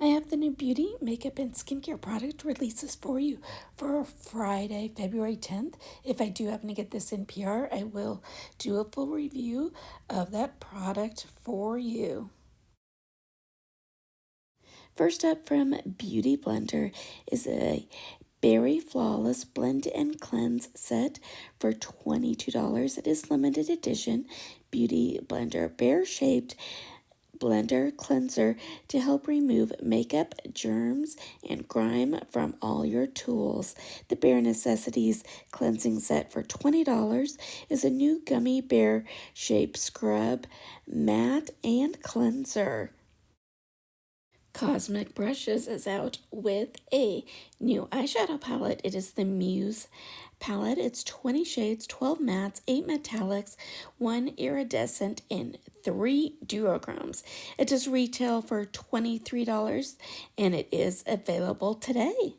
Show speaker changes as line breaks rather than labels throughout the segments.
I have the new beauty, makeup, and skincare product releases for you for Friday, February 10th. If I do happen to get this in PR, I will do a full review of that product for you. First up from Beauty Blender is a Berry Flawless Blend and Cleanse set for $22. It is limited edition Beauty Blender bear-shaped blender cleanser to help remove makeup, germs, and grime from all your tools. The Bare Necessities cleansing set for $20 is a new gummy bear shaped scrub, matte, and cleanser. Cosmic Brushes is out with a new eyeshadow palette. It is the Muse palette. It's 20 shades, 12 mattes, 8 metallics, 1 iridescent, and 3 duochromes. It does retail for $23 and it is available today.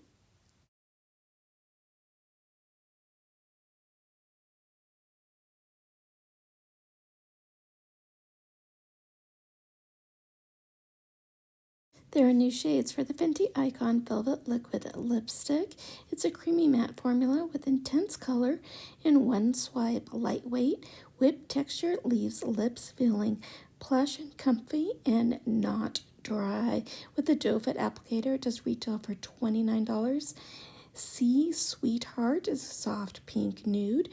There are new shades for the Fenty Icon Velvet Liquid Lipstick. It's a creamy matte formula with intense color and one swipe. Lightweight, whipped texture leaves lips feeling plush and comfy and not dry. With the doe foot applicator, it does retail for $29. Sea Sweetheart is a soft pink nude.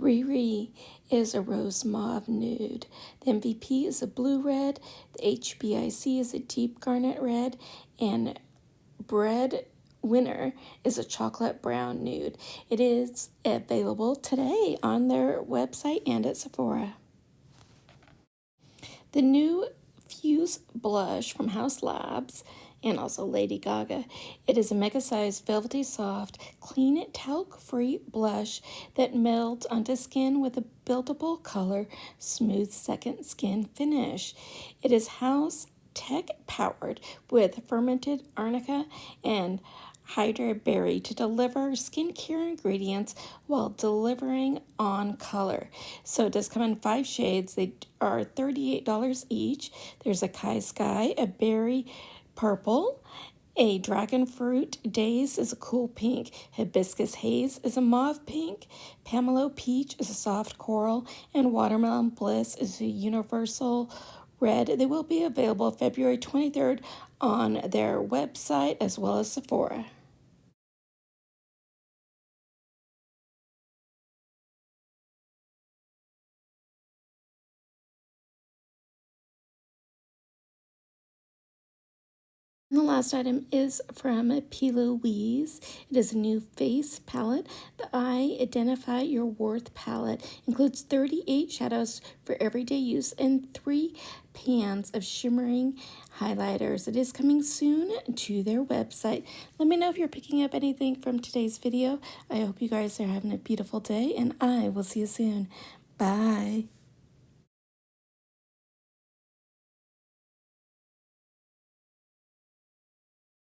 Riri is a rose mauve nude. The MVP is a blue red. The HBIC is a deep garnet red. And Bread Winner is a chocolate brown nude. It is available today on their website and at Sephora. The new Fuse blush from hauslabs and also Lady Gaga. It is a mega-sized, velvety, soft, clean, talc-free blush that melds onto skin with a buildable color, smooth second skin finish. It is house tech powered with fermented arnica and Hydra Berry to deliver skincare ingredients while delivering on color. So it does come in 5 shades. They are $38 each. There's a Kai Sky, a berry purple, a dragon fruit daze is a cool pink, hibiscus haze is a mauve pink, Pamelo peach is a soft coral, and watermelon bliss is a universal red. They will be available February 23rd on their website as well as Sephora. And the last item is from Plouise. It is a new face palette. The I Identify Your Worth palette includes 38 shadows for everyday use and 3 pans of shimmering highlighters. It is coming soon to their website. Let me know if you're picking up anything from today's video. I hope you guys are having a beautiful day, and I will see you soon. Bye.